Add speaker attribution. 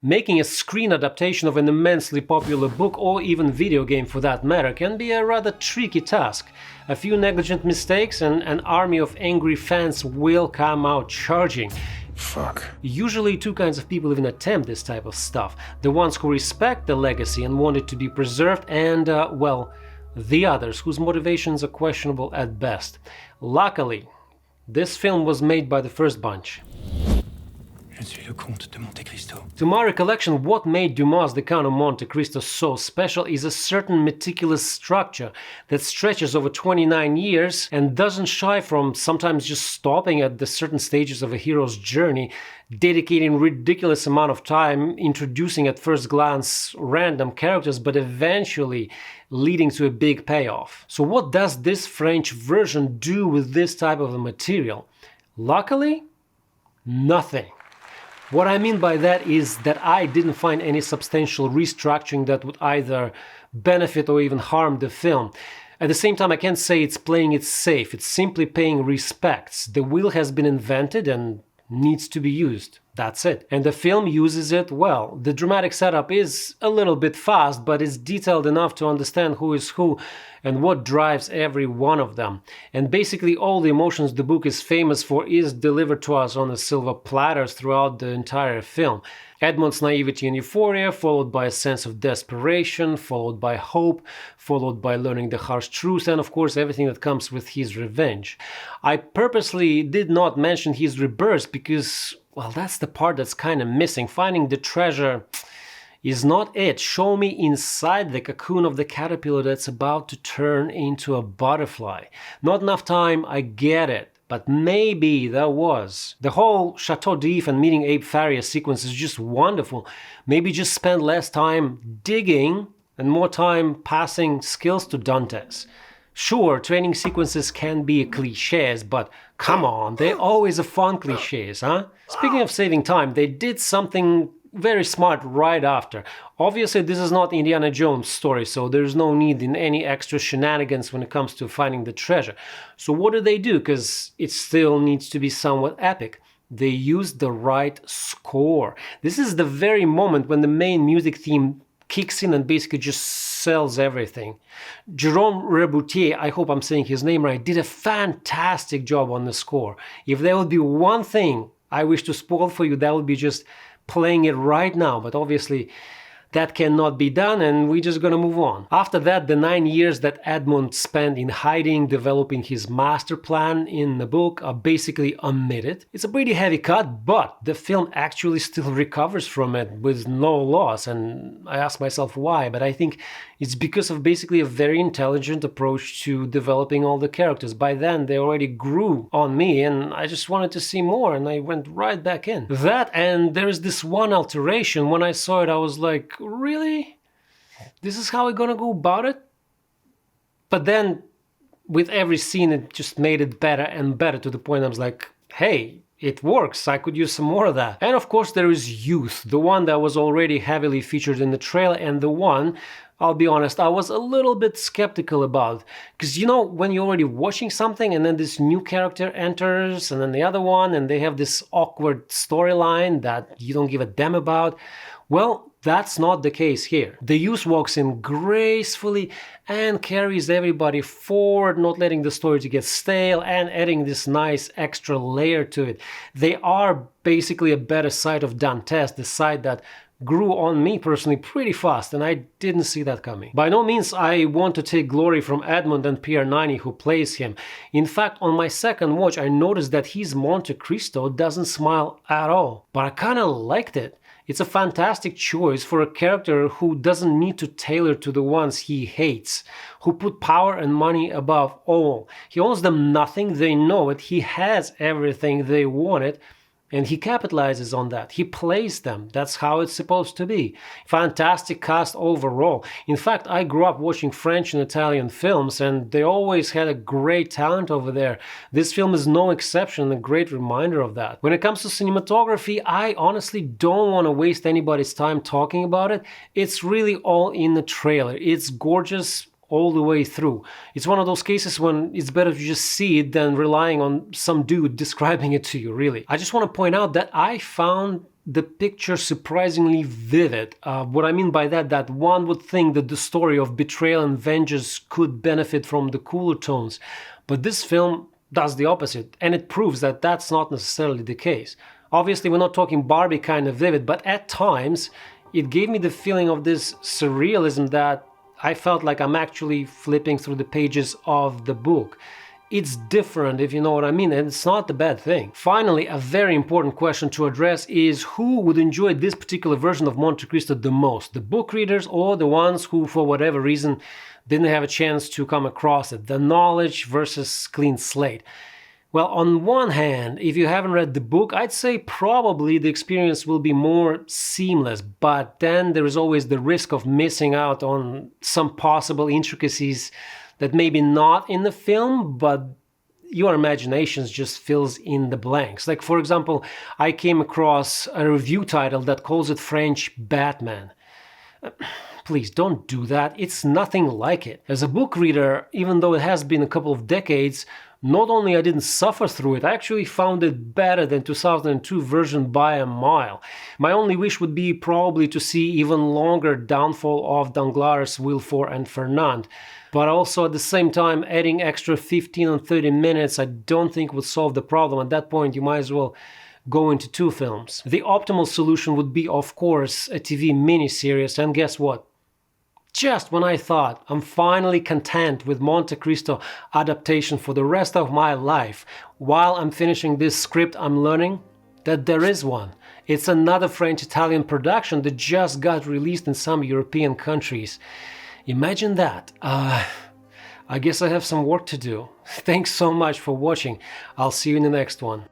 Speaker 1: Making a screen adaptation of an immensely popular book or even video game for that matter can be a rather tricky task. A few negligent mistakes and an army of angry fans will come out charging.
Speaker 2: Fuck.
Speaker 1: Usually two kinds of people even attempt this type of stuff. The ones who respect the legacy and want it to be preserved and, well, the others whose motivations are questionable at best. Luckily, this film was made by the first bunch.
Speaker 2: Je suis le Comte de Monte-Cristo.
Speaker 1: To my recollection, what made Dumas' The Count of Monte Cristo so special is a certain meticulous structure that stretches over 29 years and doesn't shy from sometimes just stopping at the certain stages of a hero's journey, dedicating ridiculous amount of time, introducing at first glance random characters, but eventually leading to a big payoff. So what does this French version do with this type of a material? Luckily, nothing. What I mean by that is that I didn't find any substantial restructuring that would either benefit or even harm the film. At the same time, I can't say it's playing it safe, it's simply paying respects. The wheel has been invented and needs to be used. That's it. And the film uses it well. The dramatic setup is a little bit fast, but it's detailed enough to understand who is who and what drives every one of them. And basically all the emotions the book is famous for is delivered to us on a silver platters throughout the entire film. Edmond's naivety and euphoria, followed by a sense of desperation, followed by hope, followed by learning the harsh truth, and of course everything that comes with his revenge. I purposely did not mention his rebirth because, well, that's the part that's kind of missing. Finding the treasure is not it. Show me inside the cocoon of the caterpillar that's about to turn into a butterfly. Not enough time, I get it. But maybe there was. The whole Chateau d'If and meeting Abe Faria sequence is just wonderful. Maybe just spend less time digging and more time passing skills to Dantes. Sure, training sequences can be cliches, but come on, they're always a fun cliches, huh? Speaking of saving time, they did something very smart right after. Obviously, this is not Indiana Jones' story, so there's no need in any extra shenanigans when it comes to finding the treasure. So what do they do? Because it still needs to be somewhat epic. They use the right score. This is the very moment when the main music theme kicks in and basically just sells everything. Jerome Reboutier, I hope I'm saying his name right, did a fantastic job on the score. If there would be one thing I wish to spoil for you, that would be just playing it right now, but obviously that cannot be done and we're just gonna move on. After that, the 9 years that Edmond spent in hiding, developing his master plan in the book are basically omitted. It's a pretty heavy cut, but the film actually still recovers from it with no loss, and I ask myself why, but I think it's because of basically a very intelligent approach to developing all the characters. By then they already grew on me and I just wanted to see more and I went right back in. That, and there is this one alteration. When I saw it I was like, really? This is how we're gonna go about it? But then with every scene it just made it better and better to the point I was like, hey, it works, I could use some more of that. And of course there is youth, the one that was already heavily featured in the trailer and the one, I'll be honest, I was a little bit skeptical about. Because you know, when you're already watching something and then this new character enters and then the other one and they have this awkward storyline that you don't give a damn about, well, that's not the case here. The youth walks in gracefully and carries everybody forward, not letting the story to get stale and adding this nice extra layer to it. They are basically a better side of Dantes, the side that grew on me personally pretty fast, and I didn't see that coming. By no means I want to take glory from Edmond and Pierre Niney who plays him. In fact, on my second watch I noticed that his Monte Cristo doesn't smile at all, but I kinda liked it. It's a fantastic choice for a character who doesn't need to tailor to the ones he hates, who put power and money above all. He owes them nothing, they know it, he has everything they wanted, and he capitalizes on that. He plays them. That's how it's supposed to be. Fantastic cast overall. In fact, I grew up watching French and Italian films and they always had a great talent over there. This film is no exception, a great reminder of that. When it comes to cinematography, I honestly don't want to waste anybody's time talking about it. It's really all in the trailer. It's gorgeous all the way through. It's one of those cases when it's better to just see it than relying on some dude describing it to you, really. I just want to point out that I found the picture surprisingly vivid. What I mean by that one would think that the story of betrayal and vengeance could benefit from the cooler tones, but this film does the opposite, and it proves that that's not necessarily the case. Obviously, we're not talking Barbie kind of vivid, but at times it gave me the feeling of this surrealism that I felt like I'm actually flipping through the pages of the book. It's different, if you know what I mean, and it's not a bad thing. Finally, a very important question to address is who would enjoy this particular version of Monte Cristo the most? The book readers or the ones who, for whatever reason, didn't have a chance to come across it? The knowledge versus clean slate. Well, on one hand, if you haven't read the book, I'd say probably the experience will be more seamless, but then there is always the risk of missing out on some possible intricacies that maybe not in the film, but your imagination just fills in the blanks. Like, for example, I came across a review title that calls it French Batman. Please don't do that. It's nothing like it. As a book reader, even though it has been a couple of decades, not only I didn't suffer through it, I actually found it better than 2002 version by a mile. My only wish would be probably to see even longer downfall of Danglars, Villefort and Fernand. But also at the same time, adding extra 15 or 30 minutes I don't think would solve the problem. At that point, you might as well go into 2 films. The optimal solution would be, of course, a TV miniseries, and guess what? Just when I thought I'm finally content with Monte Cristo adaptation for the rest of my life, while I'm finishing this script, I'm learning that there is one. It's another French-Italian production that just got released in some European countries. Imagine that. I guess I have some work to do. Thanks so much for watching. I'll see you in the next one.